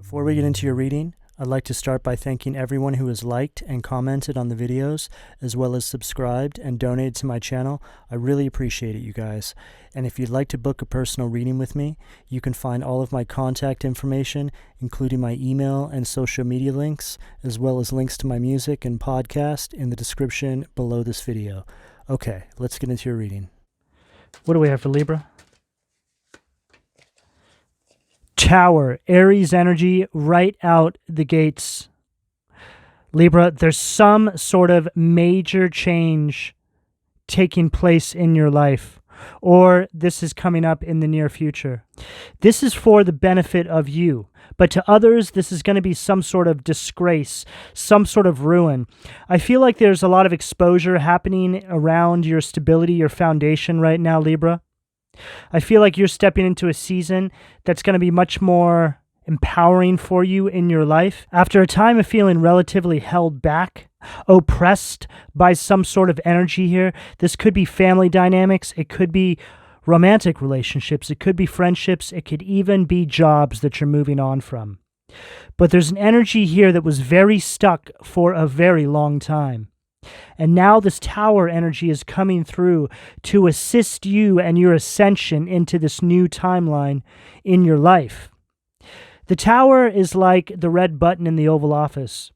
Before we get into your reading, I'd like to start by thanking everyone who has liked and commented on the videos, as well as subscribed and donated to my channel. I really appreciate it, you guys. And if you'd like to book a personal reading with me, you can find all of my contact information, including my email and social media links, as well as links to my music and podcast in the description below this video. Okay, let's get into your reading. What do we have for Libra? Tower, Aries energy right out the gates. Libra, there's some sort of major change taking place in your life, or this is coming up in the near future. This is for the benefit of you, but to others, this is going to be some sort of disgrace, some sort of ruin. I feel like there's a lot of exposure happening around your stability, your foundation right now, Libra. I feel like you're stepping into a season that's going to be much more empowering for you in your life. After a time of feeling relatively held back, oppressed by some sort of energy here, this could be family dynamics, it could be romantic relationships, it could be friendships, it could even be jobs that you're moving on from. But there's an energy here that was very stuck for a very long time. And now this tower energy is coming through to assist you and your ascension into this new timeline in your life. The tower is like the red button in the Oval Office.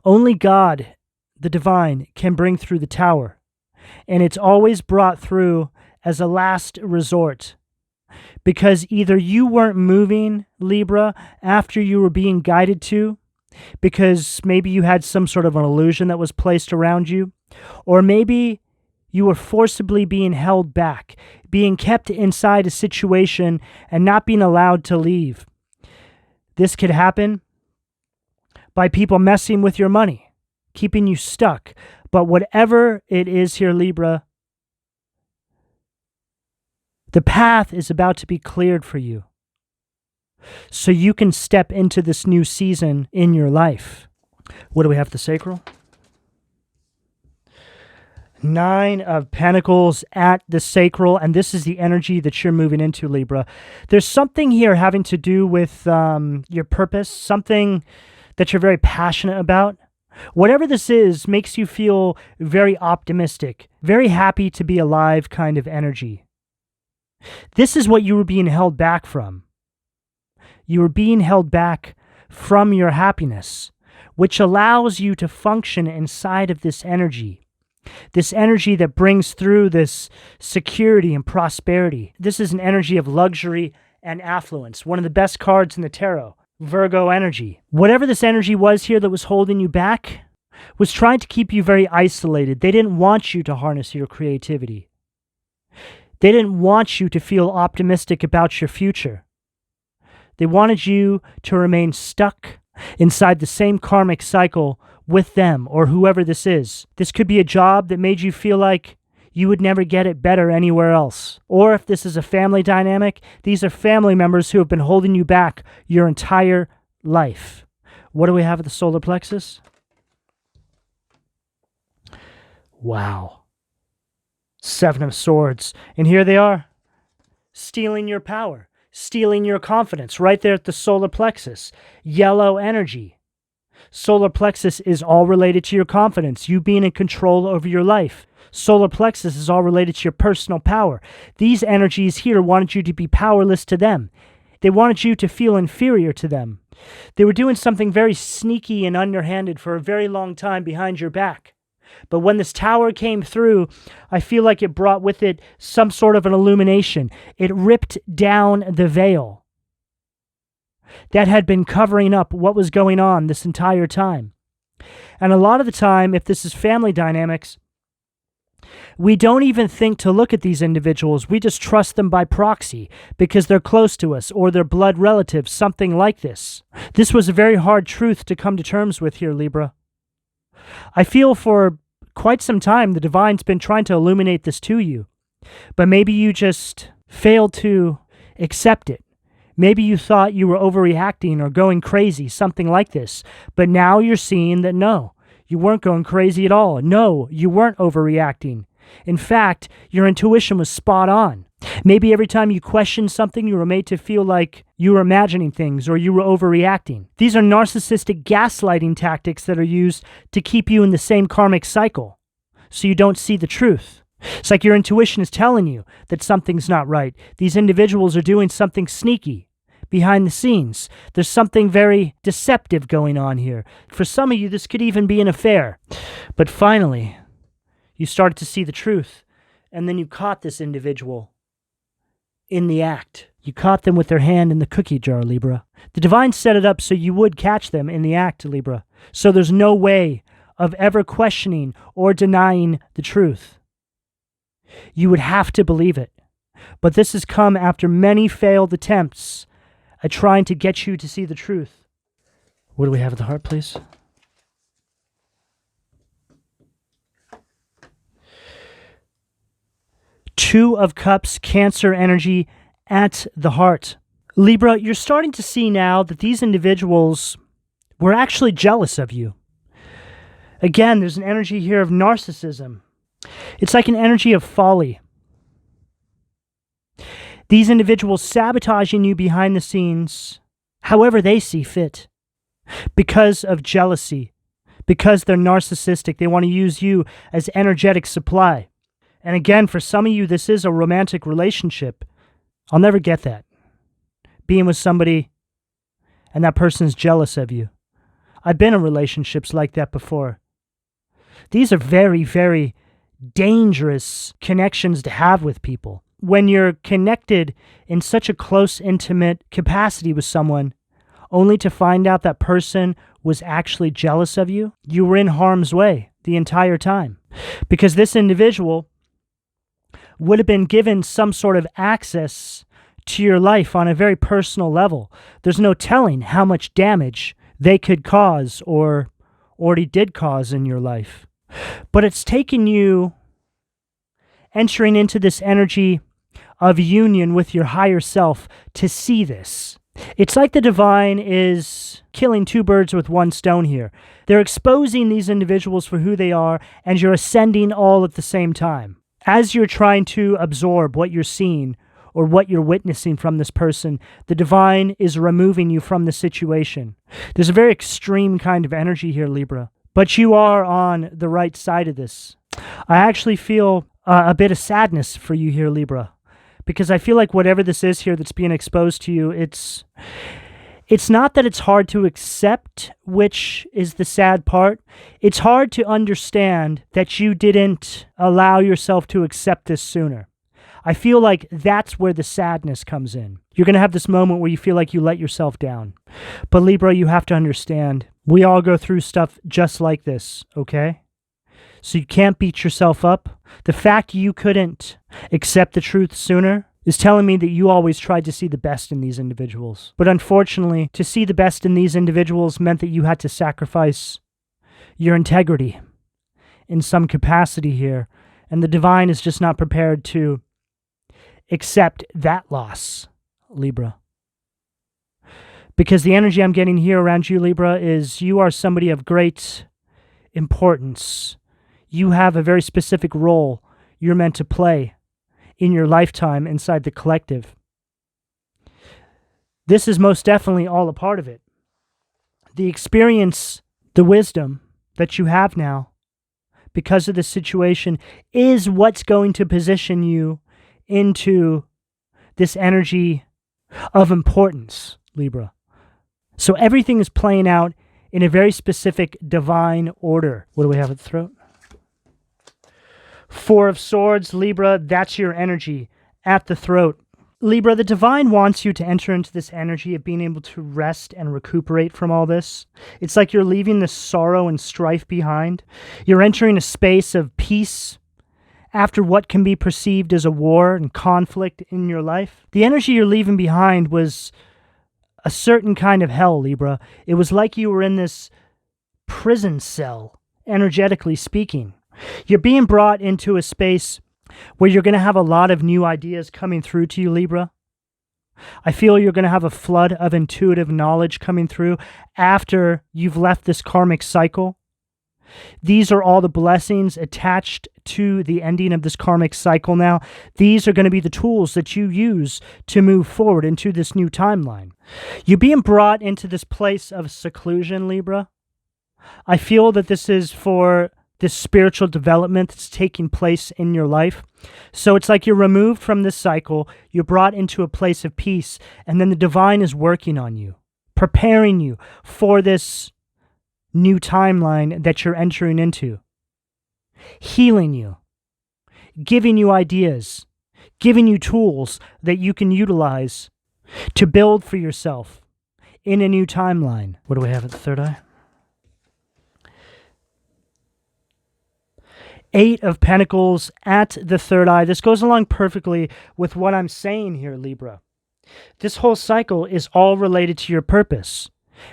Only God, the divine, can bring through the tower. And it's always brought through as a last resort. Because either you weren't moving, Libra, after you were being guided to, because maybe you had some sort of an illusion that was placed around you, or maybe you were forcibly being held back, being kept inside a situation and not being allowed to leave. This could happen by people messing with your money, keeping you stuck. But whatever it is here, Libra, the path is about to be cleared for you, so you can step into this new season in your life. What do we have, the sacral? 9 of Pentacles at the sacral, and this is the energy that you're moving into, Libra. There's something here having to do with your purpose, something that you're very passionate about. Whatever this is makes you feel very optimistic, very happy to be alive kind of energy. This is what you were being held back from. You are being held back from your happiness, which allows you to function inside of this energy that brings through this security and prosperity. This is an energy of luxury and affluence, one of the best cards in the tarot, Virgo energy. Whatever this energy was here that was holding you back was trying to keep you very isolated. They didn't want you to harness your creativity. They didn't want you to feel optimistic about your future. They wanted you to remain stuck inside the same karmic cycle with them or whoever this is. This could be a job that made you feel like you would never get it better anywhere else. Or if this is a family dynamic, these are family members who have been holding you back your entire life. What do we have at the solar plexus? Wow. 7 of Swords. And here they are, stealing your power, stealing your confidence right there at the solar plexus. Yellow energy. Solar plexus is all related to your confidence, you being in control over your life. Solar plexus is all related to your personal power. These energies here wanted you to be powerless to them. They wanted you to feel inferior to them. They were doing something very sneaky and underhanded for a very long time behind your back. But when this tower came through, I feel like it brought with it some sort of an illumination. It ripped down the veil that had been covering up what was going on this entire time. And a lot of the time, if this is family dynamics, we don't even think to look at these individuals. We just trust them by proxy because they're close to us or they're blood relatives, something like this. This was a very hard truth to come to terms with here, Libra. I feel for quite some time the divine's been trying to illuminate this to you, but maybe you just failed to accept it. Maybe you thought you were overreacting or going crazy, something like this, but now you're seeing that no, you weren't going crazy at all. No, you weren't overreacting. In fact, your intuition was spot on. Maybe every time you questioned something, you were made to feel like you were imagining things or you were overreacting. These are narcissistic gaslighting tactics that are used to keep you in the same karmic cycle, so you don't see the truth. It's like your intuition is telling you that something's not right. These individuals are doing something sneaky behind the scenes. There's something very deceptive going on here. For some of you, this could even be an affair. But finally, you started to see the truth, and then you caught this individual in the act. You caught them with their hand in the cookie jar, Libra. The divine set it up so you would catch them in the act, Libra. So there's no way of ever questioning or denying the truth. You would have to believe it. But this has come after many failed attempts at trying to get you to see the truth. What do we have at the heart, please? Two of Cups, Cancer energy at the heart. Libra, you're starting to see now that these individuals were actually jealous of you. Again, there's an energy here of narcissism. It's like an energy of folly. These individuals sabotaging you behind the scenes, however they see fit, because of jealousy, because they're narcissistic. They want to use you as energetic supply. And again, for some of you, this is a romantic relationship. I'll never get that. Being with somebody and that person's jealous of you. I've been in relationships like that before. These are very, very dangerous connections to have with people. When you're connected in such a close, intimate capacity with someone, only to find out that person was actually jealous of you, you were in harm's way the entire time. Because this individual would have been given some sort of access to your life on a very personal level. There's no telling how much damage they could cause or already did cause in your life. But it's taken you entering into this energy of union with your higher self to see this. It's like the divine is killing two birds with one stone here. They're exposing these individuals for who they are, and you're ascending all at the same time. As you're trying to absorb what you're seeing or what you're witnessing from this person, the divine is removing you from the situation. There's a very extreme kind of energy here, Libra, but you are on the right side of this. I actually feel a bit of sadness for you here, Libra, because I feel like whatever this is here that's being exposed to you, it's not that it's hard to accept, which is the sad part. It's hard to understand that you didn't allow yourself to accept this sooner. I feel like that's where the sadness comes in. You're going to have this moment where you feel like you let yourself down. But Libra, you have to understand, we all go through stuff just like this, okay? So you can't beat yourself up. The fact you couldn't accept the truth sooner is telling me that you always tried to see the best in these individuals. But unfortunately, to see the best in these individuals meant that you had to sacrifice your integrity in some capacity here. And the divine is just not prepared to accept that loss, Libra. Because the energy I'm getting here around you, Libra, is you are somebody of great importance. You have a very specific role you're meant to play in your lifetime inside the collective. This is most definitely all a part of it. The experience, the wisdom that you have now because of this situation is what's going to position you into this energy of importance, Libra. So everything is playing out in a very specific divine order. What do we have at the throat? Four of Swords, Libra, that's your energy at the throat. Libra, the divine wants you to enter into this energy of being able to rest and recuperate from all this. It's like you're leaving the sorrow and strife behind. You're entering a space of peace after what can be perceived as a war and conflict in your life. The energy you're leaving behind was a certain kind of hell, Libra. It was like you were in this prison cell, energetically speaking. You're being brought into a space where you're going to have a lot of new ideas coming through to you, Libra. I feel you're going to have a flood of intuitive knowledge coming through after you've left this karmic cycle. These are all the blessings attached to the ending of this karmic cycle now. These are going to be the tools that you use to move forward into this new timeline. You're being brought into this place of seclusion, Libra. I feel that this is for this spiritual development that's taking place in your life. So it's like you're removed from this cycle, you're brought into a place of peace, and then the divine is working on you, preparing you for this new timeline that you're entering into, healing you, giving you ideas, giving you tools that you can utilize to build for yourself in a new timeline. What do we have at the third eye? Eight of Pentacles at the third eye. This goes along perfectly with what I'm saying here, Libra. This whole cycle is all related to your purpose.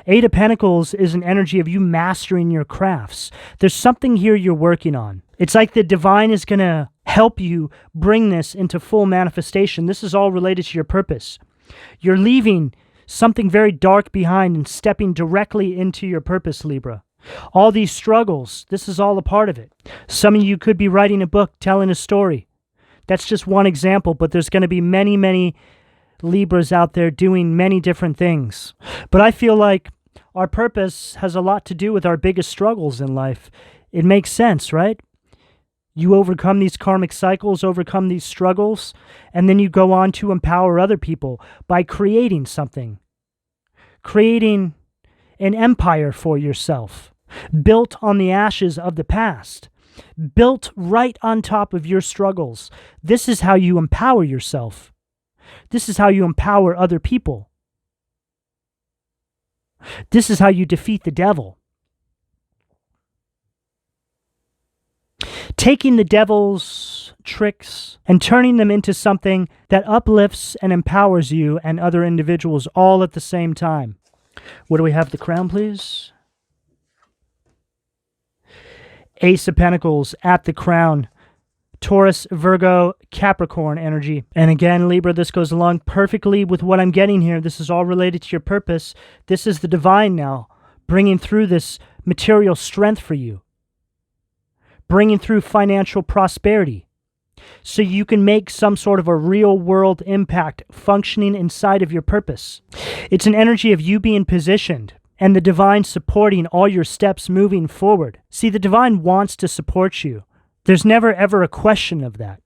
Eight of Pentacles is an energy of you mastering your crafts. There's something here you're working on. It's like the divine is going to help you bring this into full manifestation. This is all related to your purpose. You're leaving something very dark behind and stepping directly into your purpose, Libra. All these struggles, this is all a part of it. Some of you could be writing a book, telling a story. That's just one example, but there's going to be many, many Libras out there doing many different things. But I feel like our purpose has a lot to do with our biggest struggles in life. It makes sense, right? You overcome these karmic cycles, overcome these struggles, and then you go on to empower other people by creating something. Creating an empire for yourself, built on the ashes of the past, built right on top of your struggles. This is how you empower yourself. This is how you empower other people. This is how you defeat the devil. Taking the devil's tricks and turning them into something that uplifts and empowers you and other individuals all at the same time. What do we have? The crown, please. Ace of Pentacles at the crown. Taurus, Virgo, Capricorn energy. And again, Libra, this goes along perfectly with what I'm getting here. This is all related to your purpose. This is the divine now, bringing through this material strength for you. Bringing through financial prosperity. So you can make some sort of a real-world impact functioning inside of your purpose. It's an energy of you being positioned and the divine supporting all your steps moving forward. See, the divine wants to support you. There's never ever a question of that.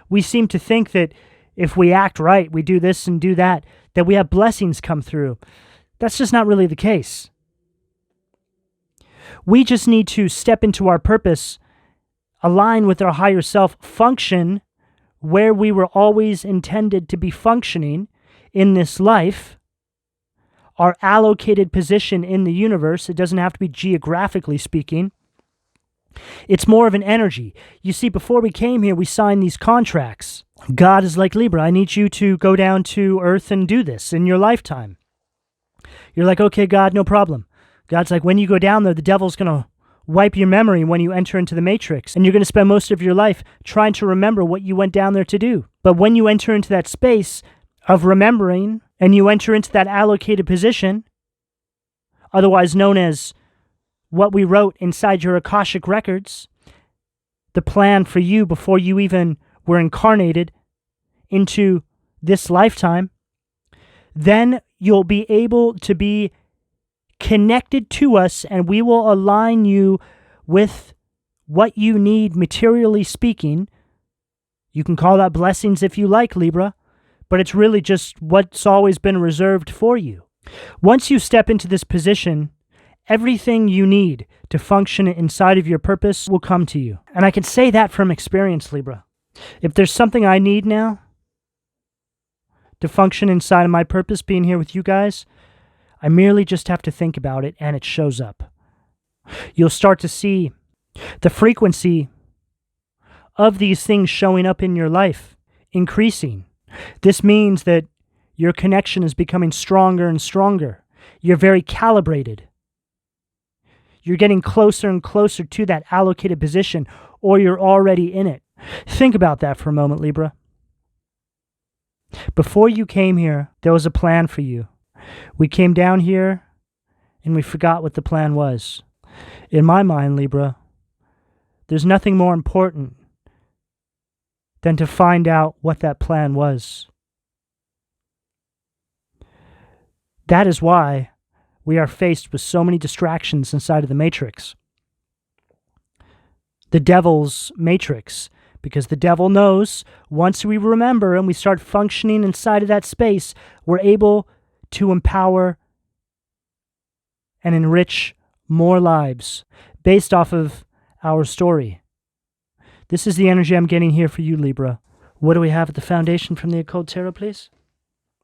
We seem to think that if we act right, we do this and do that, that we have blessings come through. That's just not really the case. We just need to step into our purpose, align with our higher self, function where we were always intended to be functioning in this life, our allocated position in the universe. It doesn't have to be geographically speaking. It's more of an energy. You see, before we came here, we signed these contracts. God is like, Libra, I need you to go down to Earth and do this in your lifetime. You're like, okay, God, no problem. God's like, when you go down there, the devil's going to wipe your memory when you enter into the matrix, and you're going to spend most of your life trying to remember what you went down there to do. But when you enter into that space of remembering, and you enter into that allocated position, otherwise known as what we wrote inside your Akashic records, the plan for you before you even were incarnated into this lifetime, then you'll be able to be connected to us, and we will align you with what you need materially speaking. You can call that blessings if you like, Libra, but it's really just what's always been reserved for you. Once you step into this position, everything you need to function inside of your purpose will come to you. And I can say that from experience, Libra. If there's something I need now to function inside of my purpose, being here with you guys, I merely just have to think about it and it shows up. You'll start to see the frequency of these things showing up in your life increasing. This means that your connection is becoming stronger and stronger. You're very calibrated. You're getting closer and closer to that allocated position, or you're already in it. Think about that for a moment, Libra. Before you came here, there was a plan for you. We came down here, and we forgot what the plan was. In my mind, Libra, There's nothing more important than to find out what that plan was. That is why we are faced with so many distractions inside of the Matrix. The devil's matrix, because the devil knows once we remember and we start functioning inside of that space, we're able to empower and enrich more lives based off of our story. This is the energy I'm getting here for you, Libra. What do we have at the foundation from the Occult Tarot, please?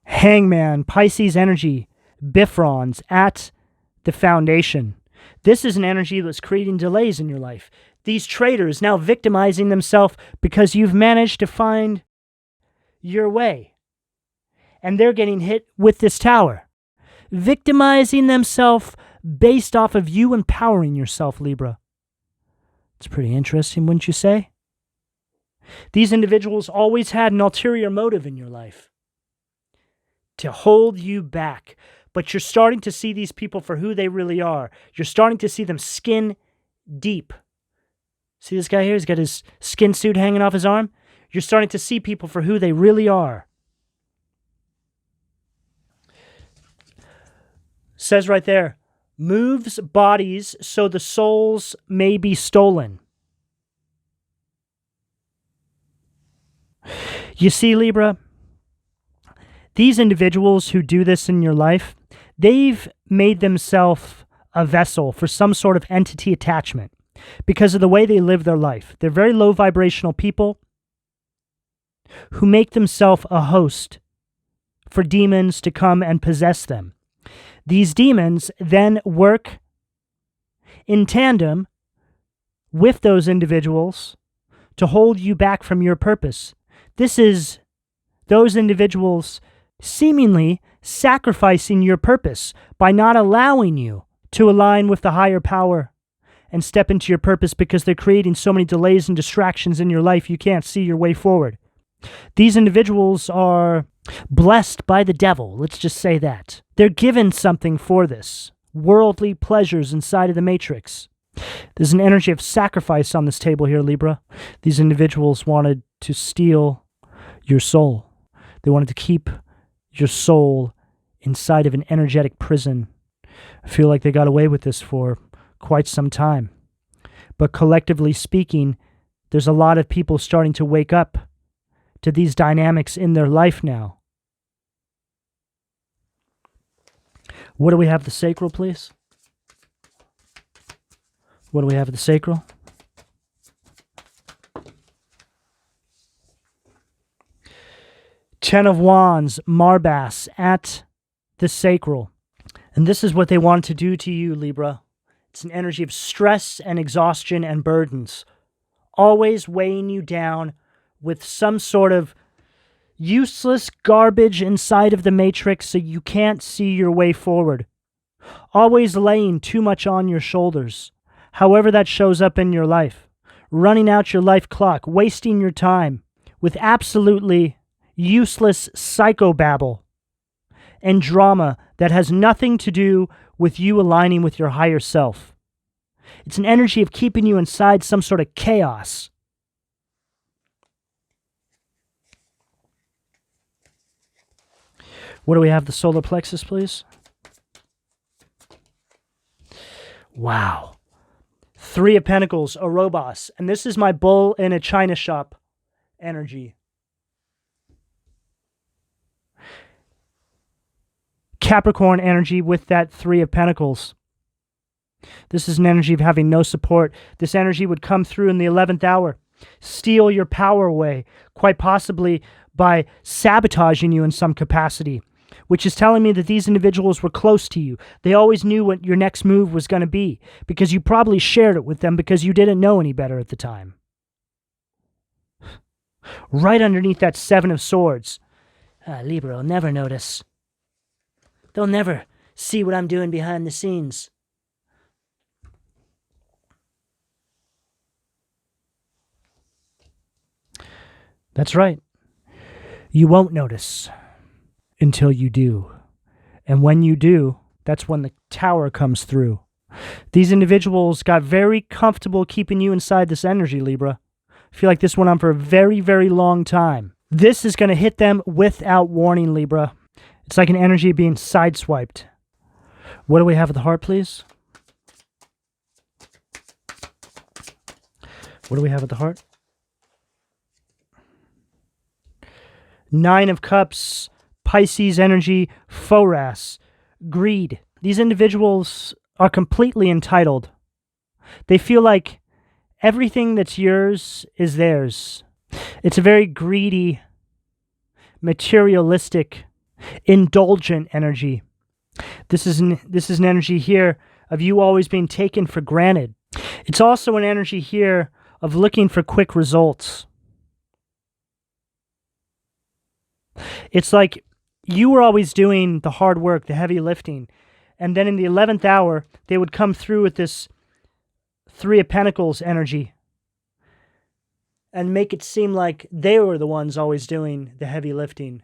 Hangman, Pisces energy, Bifrons at the foundation. This is an energy that's creating delays in your life. These traitors now victimizing themselves because you've managed to find your way. And they're getting hit with this tower. Victimizing themselves based off of you empowering yourself, Libra. It's pretty interesting, wouldn't you say? These individuals always had an ulterior motive in your life. To hold you back. But you're starting to see these people for who they really are. You're starting to see them skin deep. See this guy here? He's got his skin suit hanging off his arm. You're starting to see people for who they really are. Says right there, moves bodies so the souls may be stolen. You see, Libra, these individuals who do this in your life, they've made themselves a vessel for some sort of entity attachment because of the way they live their life. They're very low vibrational people who make themselves a host for demons to come and possess them. These demons then work in tandem with those individuals to hold you back from your purpose. This is those individuals seemingly sacrificing your purpose by not allowing you to align with the higher power and step into your purpose because they're creating so many delays and distractions in your life you can't see your way forward. These individuals are blessed by the devil, let's just say that. They're given something for this. Worldly pleasures inside of the Matrix. There's an energy of sacrifice on this table here, Libra. These individuals wanted to steal your soul. They wanted to keep your soul inside of an energetic prison. I feel like they got away with this for quite some time. But collectively speaking, there's a lot of people starting to wake up to these dynamics in their life now. What do we have at the sacral, please? What do we have at the sacral? Ten of Wands, Marbas at the sacral. And this is what they want to do to you, Libra. It's an energy of stress and exhaustion and burdens. Always weighing you down with some sort of useless garbage inside of the Matrix so you can't see your way forward. Always laying too much on your shoulders, however that shows up in your life. Running out your life clock, wasting your time with absolutely useless psychobabble and drama that has nothing to do with you aligning with your higher self. It's an energy of keeping you inside some sort of chaos. What do we have? The solar plexus, please. Wow. Three of Pentacles, Orobos. And this is my bull in a china shop energy. Capricorn energy with that Three of Pentacles. This is an energy of having no support. This energy would come through in the 11th hour, steal your power away, quite possibly by sabotaging you in some capacity, which is telling me that these individuals were close to you. They always knew what your next move was going to be because you probably shared it with them because you didn't know any better at the time. Right underneath that Seven of Swords. Libra will never notice. They'll never see what I'm doing behind the scenes. That's right. You won't notice until you do. And when you do, that's when the tower comes through. These individuals got very comfortable keeping you inside this energy, Libra. I feel like this went on for a very, very long time. This is going to hit them without warning, Libra. It's like an energy being sideswiped. What do we have at the heart, please? What do we have at the heart? Nine of Cups, Pisces energy, Foras, greed. These individuals are completely entitled. They feel like everything that's yours is theirs. It's a very greedy, materialistic, indulgent energy. This is an energy here of you always being taken for granted. It's also an energy here of looking for quick results. It's like you were always doing the hard work, the heavy lifting, and then in the 11th hour, they would come through with this Three of Pentacles energy and make it seem like they were the ones always doing the heavy lifting.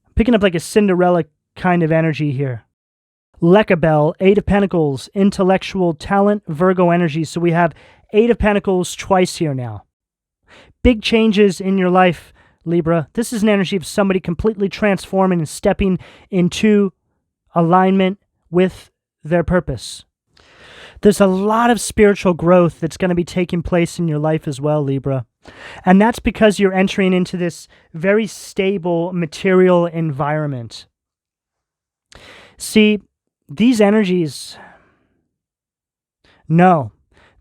I'm picking up like a Cinderella kind of energy here. Lekabel, Eight of Pentacles, intellectual talent, Virgo energy. So we have Eight of Pentacles twice here now. Big changes in your life, Libra. This is an energy of somebody completely transforming and stepping into alignment with their purpose. There's a lot of spiritual growth that's going to be taking place in your life as well, Libra. And that's because you're entering into this very stable material environment. See, these energies know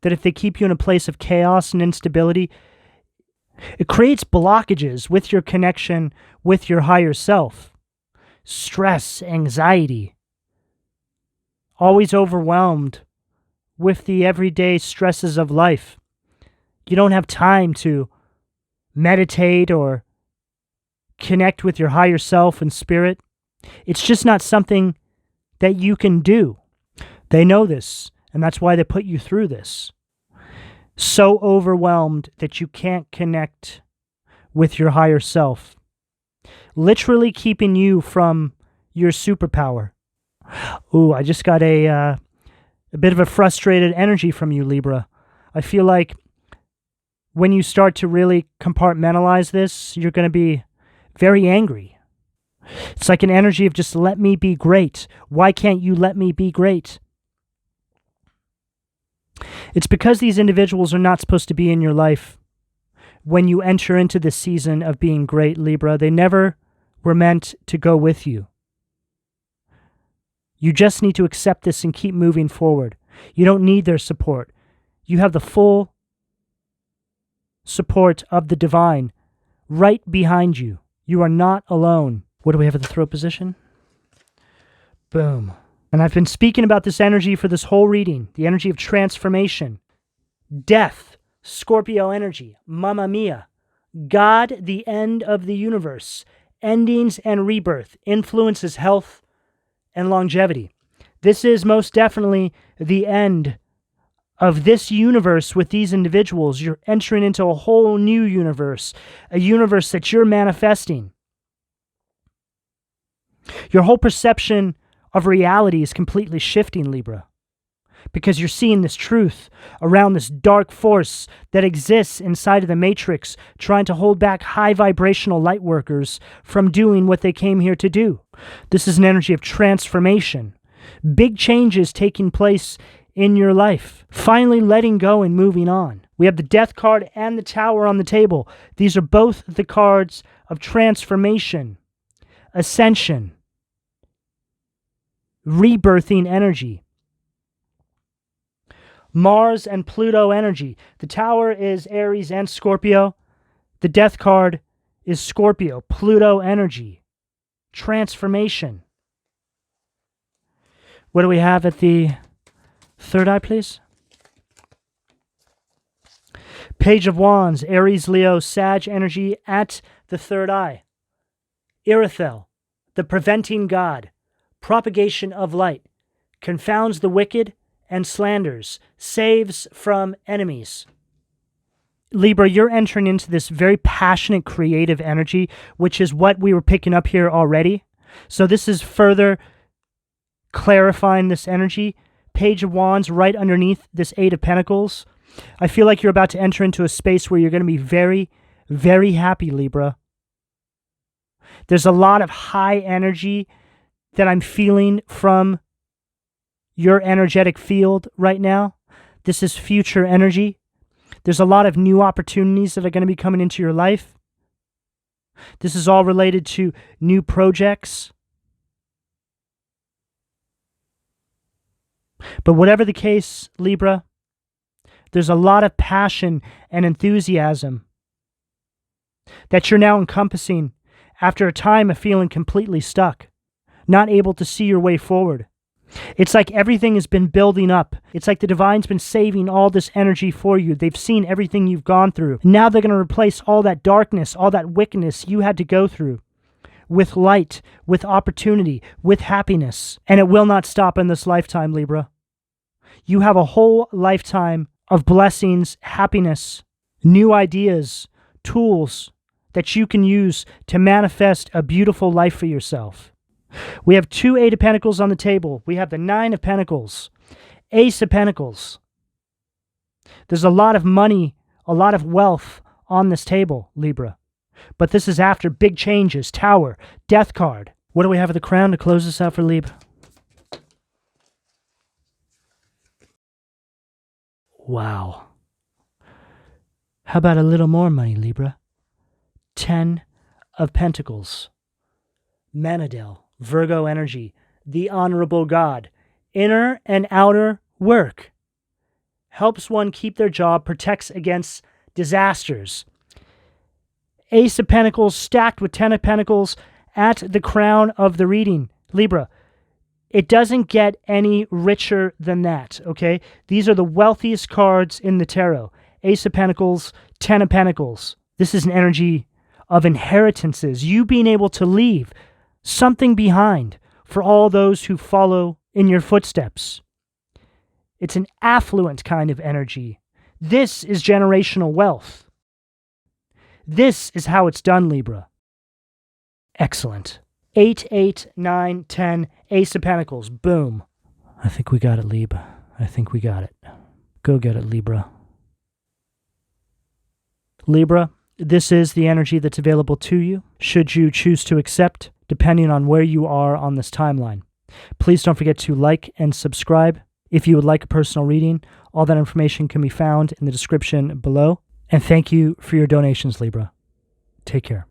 that if they keep you in a place of chaos and instability, it creates blockages with your connection with your higher self. Stress, anxiety, always overwhelmed with the everyday stresses of life. You don't have time to meditate or connect with your higher self and spirit. It's just not something that you can do. They know this, and that's why they put you through this. So overwhelmed that you can't connect with your higher self. Literally keeping you from your superpower. Ooh, I just got a bit of a frustrated energy from you, Libra. I feel like when you start to really compartmentalize this, you're going to be very angry. It's like an energy of just let me be great. Why can't you let me be great? It's because these individuals are not supposed to be in your life when you enter into this season of being great, Libra. They never were meant to go with you. You just need to accept this and keep moving forward. You don't need their support. You have the full support of the divine right behind you. You are not alone. What do we have at the throat position? Boom. And I've been speaking about this energy for this whole reading, the energy of transformation, death, Scorpio energy, Mamma Mia, God, the end of the universe, endings and rebirth, influences health and longevity. This is most definitely the end of this universe with these individuals. You're entering into a whole new universe, a universe that you're manifesting. Your whole perception of reality is completely shifting, Libra, because you're seeing this truth around this dark force that exists inside of the matrix, trying to hold back high vibrational light workers from doing what they came here to do. This is an energy of transformation. Big changes taking place in your life. Finally letting go and moving on. We have the Death card and the Tower on the table. These are both the cards of transformation, ascension, rebirthing energy. Mars and Pluto energy. The Tower is Aries and Scorpio. The Death card is Scorpio. Pluto energy. Transformation. What do we have at the third eye, please? Page of Wands, Aries, Leo, Sag energy at the third eye. Irithel, the preventing god, propagation of light, confounds the wicked and slanders, saves from enemies. Libra, you're entering into this very passionate, creative energy, which is what we were picking up here already. So this is further clarifying this energy. Page of Wands right underneath this Eight of Pentacles. I feel like you're about to enter into a space where you're going to be very, very happy, Libra. There's a lot of high energy that I'm feeling from your energetic field right now. This is future energy. There's a lot of new opportunities that are going to be coming into your life. This is all related to new projects. But whatever the case, Libra, there's a lot of passion and enthusiasm that you're now encompassing after a time of feeling completely stuck, not able to see your way forward. It's like everything has been building up. It's like the divine's been saving all this energy for you. They've seen everything you've gone through. Now they're going to replace all that darkness, all that wickedness you had to go through with light, with opportunity, with happiness. And it will not stop in this lifetime, Libra. You have a whole lifetime of blessings, happiness, new ideas, tools that you can use to manifest a beautiful life for yourself. We have 2 Eight of Pentacles on the table. We have the 9 of Pentacles, Ace of Pentacles. There's a lot of money, a lot of wealth on this table, Libra. But this is after big changes. Tower, Death card. What do we have at the Crown to close this out for Libra? Wow. How about a little more money, Libra? 10 of Pentacles. Manadel, Virgo energy, the honorable God. Inner and outer work. Helps one keep their job, protects against disasters. Ace of Pentacles stacked with 10 of Pentacles at the crown of the reading. Libra, it doesn't get any richer than that, okay? These are the wealthiest cards in the tarot. Ace of Pentacles, 10 of Pentacles. This is an energy of inheritances. You being able to leave something behind for all those who follow in your footsteps. It's an affluent kind of energy. This is generational wealth. This is how it's done, Libra. Excellent. 8, 8, 9, 10, Ace of Pentacles. Boom. I think we got it, Libra. I think we got it. Go get it, Libra. Libra, this is the energy that's available to you, should you choose to accept, depending on where you are on this timeline. Please don't forget to like and subscribe. If you would like a personal reading, all that information can be found in the description below. And thank you for your donations, Libra. Take care.